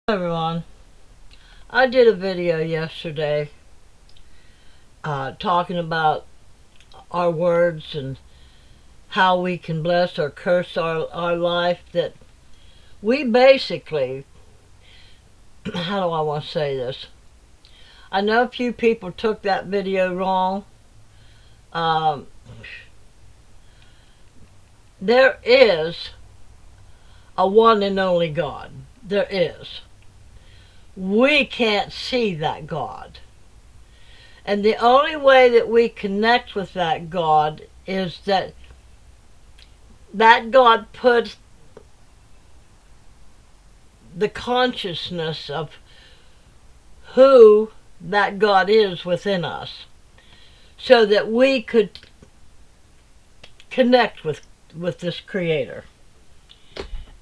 Everyone, I did a video yesterday talking about our words and how we can bless or curse our life. That we basically, how do I want to say this? I know a few people took that video wrong. There is a one and only God. There is. We can't see that God. And the only way that we connect with that God is that God put the consciousness of who that God is within us, so that we could connect with this Creator.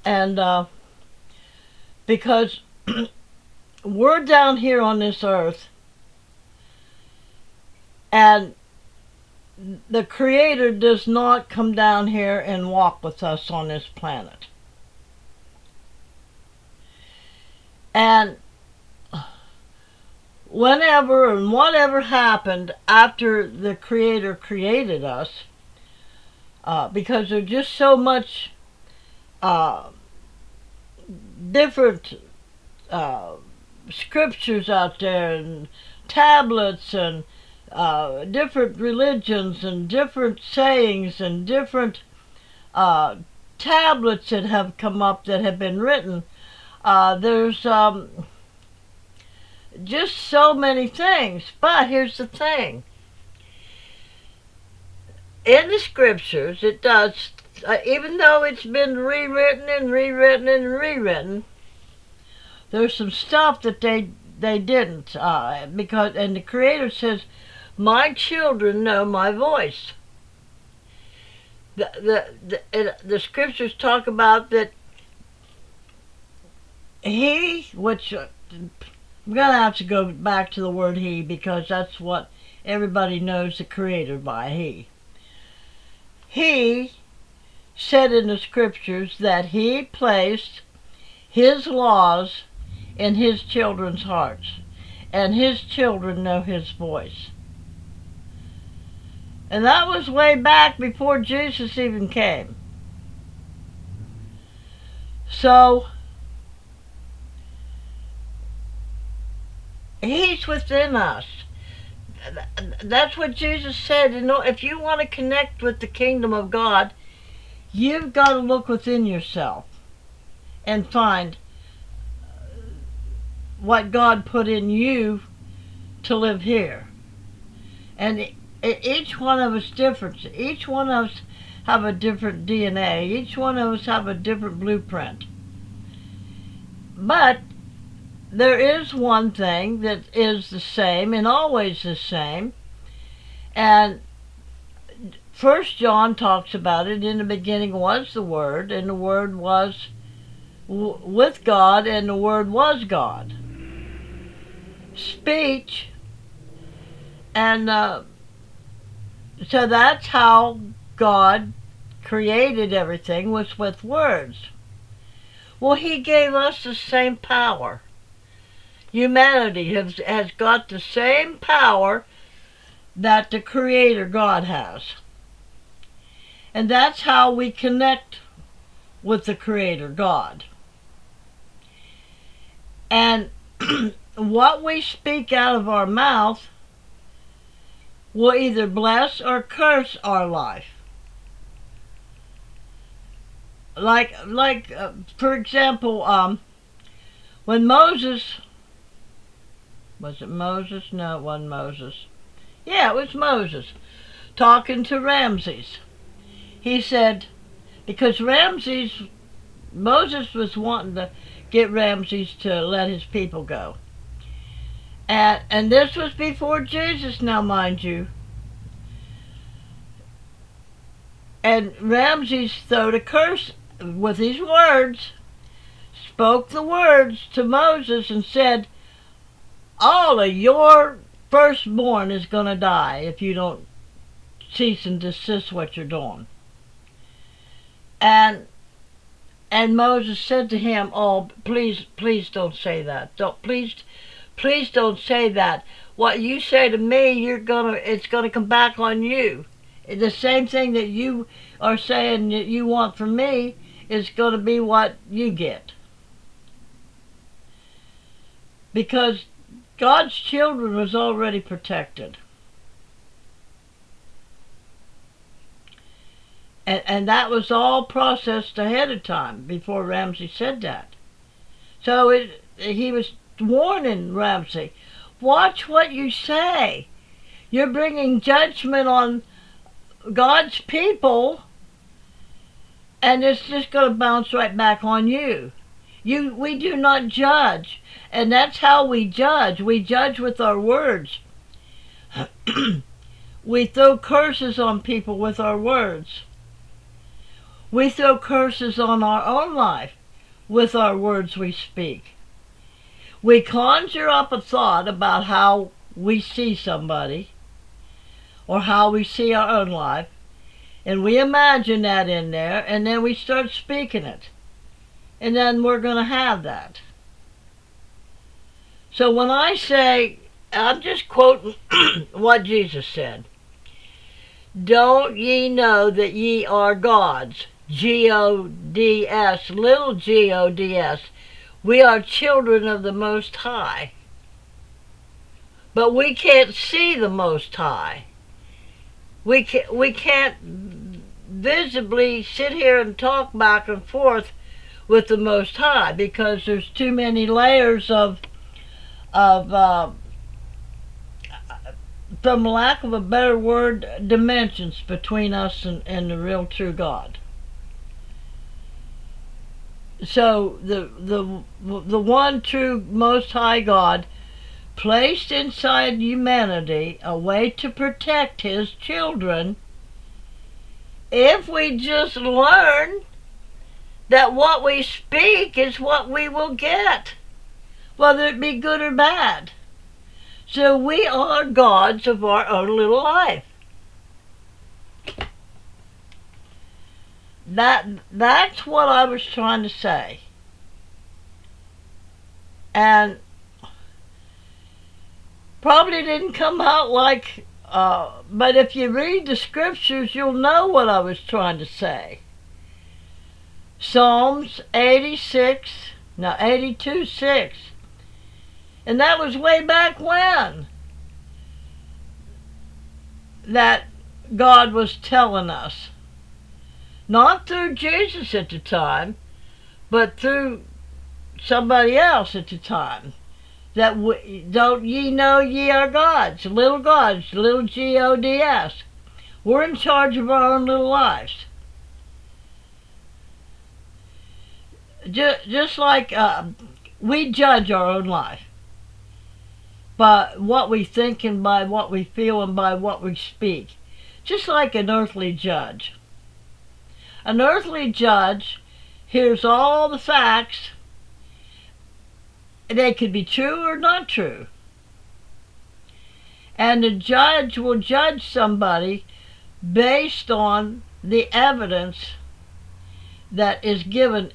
And because we're down here on this earth, and the Creator does not come down here and walk with us on this planet. And whenever and whatever happened after the Creator created us, because there's just so much different scriptures out there, and tablets, and different religions, and different sayings, and different tablets that have come up that have been written. There's just so many things. But here's the thing. In the scriptures, it does, even though it's been rewritten and rewritten and rewritten, there's some stuff that they didn't, because, and the Creator says, "My children know my voice." The scriptures talk about that He, which I'm gonna have to go back to the word He, because that's what everybody knows the Creator by. He said in the scriptures that He placed His laws in His children's hearts, and His children know His voice. And that was way back before Jesus even came. So He's within us. That's what Jesus said. You know, if you want to connect with the kingdom of God, you've got to look within yourself and find what God put in you to live here. And each one of us different. Each one of us have a different DNA. Each one of us have a different blueprint. But there is one thing that is the same and always the same. And 1 John talks about it. In the beginning was the Word, and the Word was with God, and the Word was God. Speech. And so that's how God created everything, was with words. Well, He gave us the same power. Humanity has got the same power that the Creator God has. And that's how we connect with the Creator God. And what we speak out of our mouth will either bless or curse our life. Like for example, when Moses, was it Moses? No, it wasn't Moses. Yeah, it was Moses, talking to Ramses. He said, because Moses was wanting to get Ramses to let his people go. And this was before Jesus, now mind you. And Ramses threw a curse with his words, spoke the words to Moses and said, all of your firstborn is going to die if you don't cease and desist what you're doing. And And Moses said to him, "Oh, please don't say that. Please don't say that. What you say to me, it's gonna come back on you. The same thing that you are saying that you want from me is gonna be what you get." Because God's children was already protected. And that was all processed ahead of time before Ramsey said that. So he was warning Ramsey, watch what you say. You're bringing judgment on God's people, and it's just going to bounce right back on you. We do not judge, and that's how we judge. We judge with our words. We throw curses on people with our words. We throw curses on our own life with our words we speak. We conjure up a thought about how we see somebody or how we see our own life, and we imagine that in there, and then we start speaking it. And then we're going to have that. So when I say, I'm just quoting what Jesus said, "Don't ye know that ye are gods?" G-O-D-S, little G-O-D-S. We are children of the Most High. But we can't see the Most High. We can't visibly sit here and talk back and forth with the Most High because there's too many layers of from lack of a better word, dimensions between us and the real true God. So the one true Most High God placed inside humanity a way to protect his children if we just learn that what we speak is what we will get, whether it be good or bad. So we are gods of our own little life. That's what I was trying to say. And probably didn't come out like, but if you read the scriptures, you'll know what I was trying to say. Psalms 82:6. And that was way back when that God was telling us. Not through Jesus at the time, but through somebody else at the time. That don't ye know ye are gods, little G-O-D-S. We're in charge of our own little lives. Just like we judge our own life by what we think and by what we feel and by what we speak. Just like an earthly judge. An earthly judge hears all the facts. They could be true or not true. And the judge will judge somebody based on the evidence that is given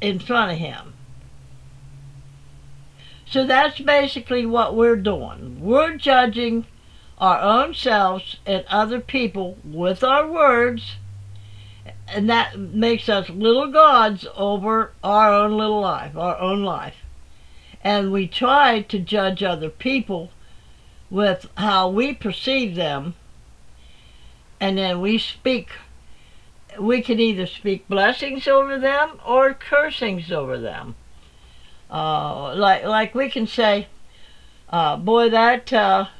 in front of him. So that's basically what we're doing. We're judging our own selves and other people with our words, and that makes us little gods over our own little life, our own life. And we try to judge other people with how we perceive them, and then we can either speak blessings over them or cursings over them. Like we can say, boy, that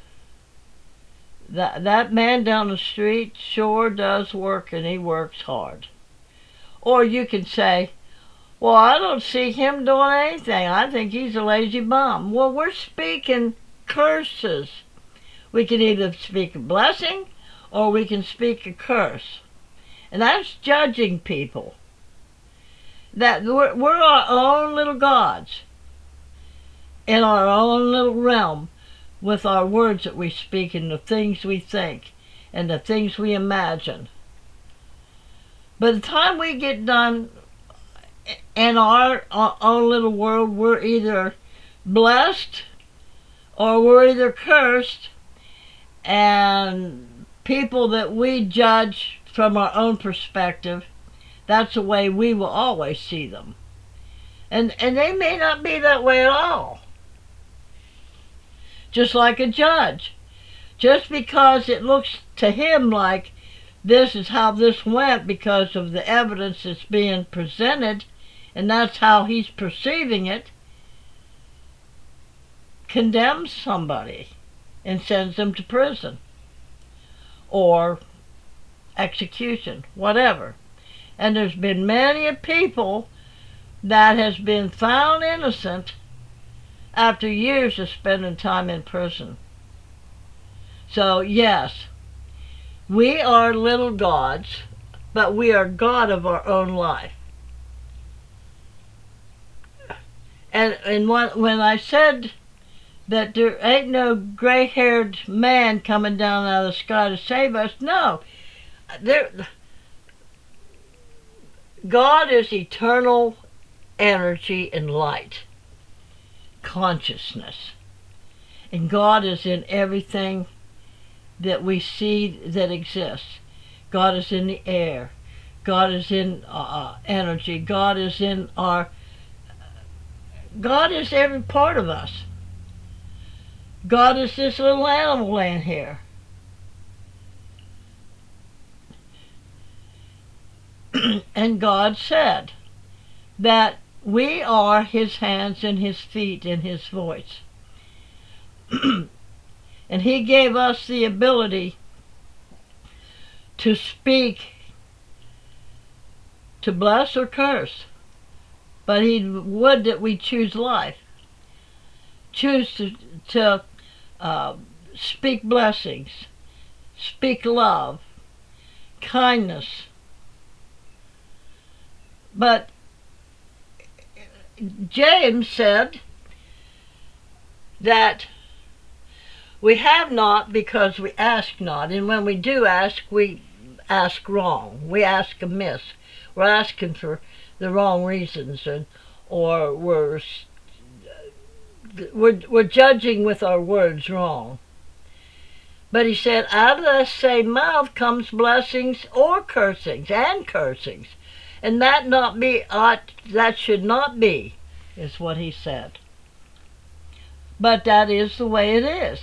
man down the street sure does work, and he works hard. Or you can say, well, I don't see him doing anything. I think he's a lazy bum. Well, we're speaking curses. We can either speak a blessing or we can speak a curse. And that's judging people. That we're our own little gods in our own little realm with our words that we speak and the things we think and the things we imagine. By the time we get done in our own little world, we're either blessed or we're either cursed, and people that we judge from our own perspective, that's the way we will always see them. And they may not be that way at all. Just like a judge. Just because it looks to him like this is how this went because of the evidence that's being presented, and that's how he's perceiving it, condemns somebody and sends them to prison or execution, whatever. And there's been many a people that has been found innocent after years of spending time in prison. So yes, we are little gods, but we are God of our own life. And when I said that there ain't no gray-haired man coming down out of the sky to save us, no. God is eternal energy and light, consciousness. And God is in everything that we see that exists. God is in the air. God is in energy. God is in God is every part of us. God is this little animal laying here. And God said that we are his hands and his feet and his voice. And he gave us the ability to speak, to bless or curse. But he would that we choose life. Choose to speak blessings, speak love, kindness. But James said that we have not because we ask not. And when we do ask, we ask wrong. We ask amiss. We're asking for the wrong reasons, or we're judging with our words wrong. But he said, out of the same mouth comes blessings or cursings, and cursings. And that should not be, is what he said. But that is the way it is.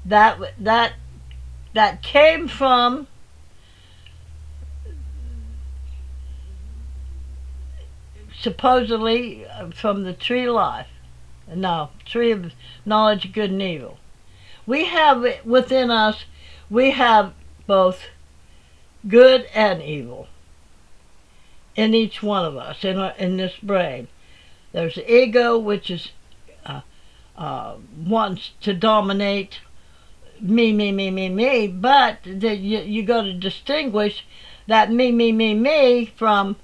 That came from supposedly from the tree of life. No, tree of knowledge of good and evil. We have within us, we have both good and evil in each one of us, in this brain. There's the ego, which is wants to dominate me, but you got to distinguish that me from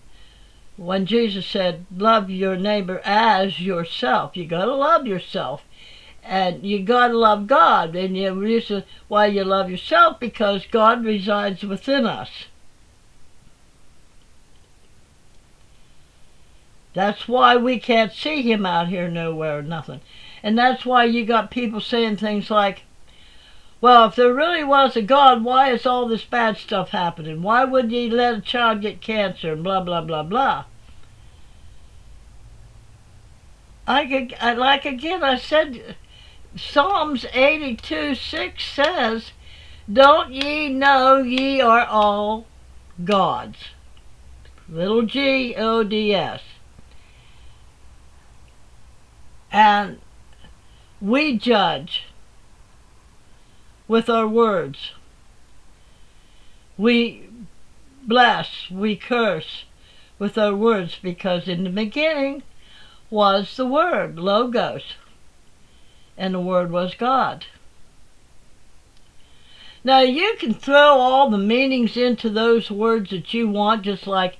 when Jesus said, love your neighbor as yourself. You got to love yourself. And you got to love God. And the reason why you love yourself, because God resides within us. That's why we can't see him out here nowhere or nothing. And that's why you got people saying things like, well, if there really was a God, why is all this bad stuff happening? Why would he let a child get cancer and blah, blah, blah, blah? Like again, I said, Psalms 82:6 says, don't ye know ye are all gods? Little G-O-D-S. And we judge with our words. We bless, we curse with our words, because in the beginning was the Word, Logos, and the Word was God. Now you can throw all the meanings into those words that you want, just like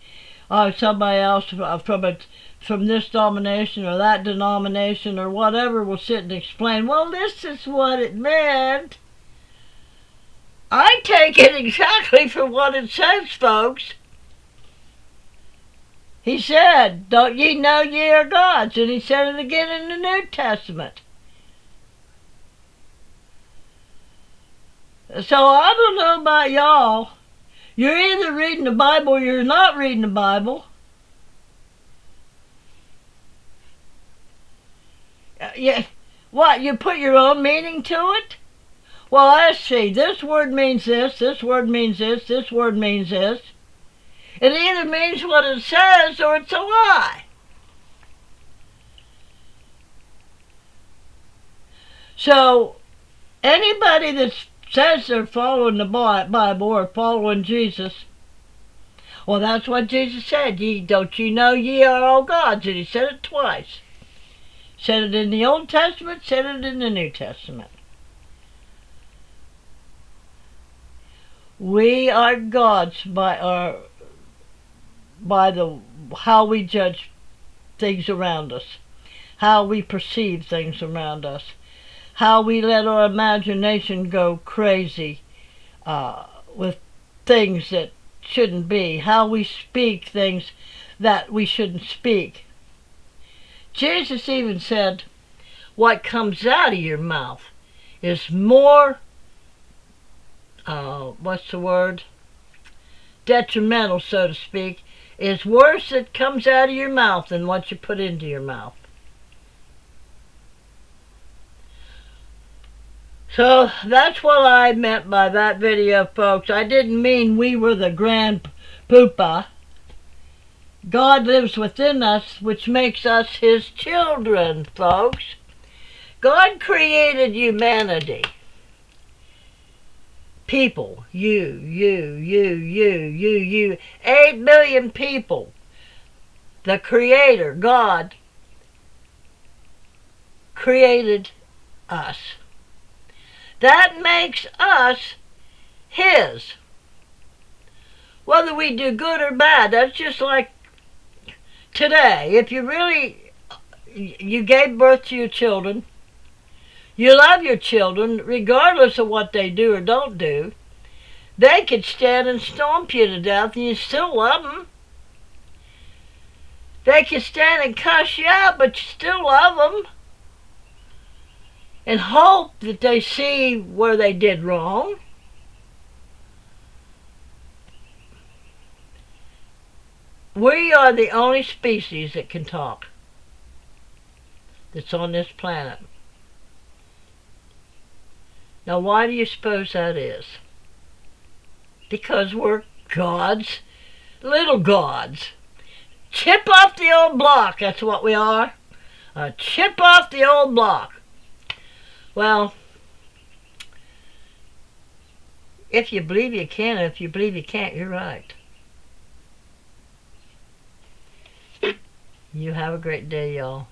somebody else from this denomination or that denomination or whatever will sit and explain, well, this is what it meant. I take it exactly for what it says, folks. He said, don't ye know ye are gods? And he said it again in the New Testament. So I don't know about y'all. You're either reading the Bible or you're not reading the Bible. Yeah, what, you put your own meaning to it? Well, let's see. This word means this word means this word means this. It either means what it says or it's a lie. So, anybody that says they're following the Bible or following Jesus, well, that's what Jesus said. Don't you know ye are all gods? And he said it twice. Said it in the Old Testament, said it in the New Testament. We are gods by how we judge things around us, how we perceive things around us, how we let our imagination go crazy with things that shouldn't be, how we speak things that we shouldn't speak. Jesus even said, what comes out of your mouth is more, detrimental, so to speak, is worse that comes out of your mouth than what you put into your mouth. So that's what I meant by that video, folks. I didn't mean we were the grand poopa. God lives within us, which makes us his children, folks. God created humanity. People. You. 8 billion people. The Creator, God, created us. That makes us his. Whether we do good or bad, that's just like today. If you gave birth to your children, you love your children, regardless of what they do or don't do, they could stand and stomp you to death and you still love them. They could stand and cuss you out, but you still love them. And hope that they see where they did wrong. We are the only species that can talk that's on this planet. Now, why do you suppose that is? Because we're gods, little gods. Chip off the old block, that's what we are. A chip off the old block. Well, if you believe you can, and if you believe you can't, you're right. You have a great day, y'all.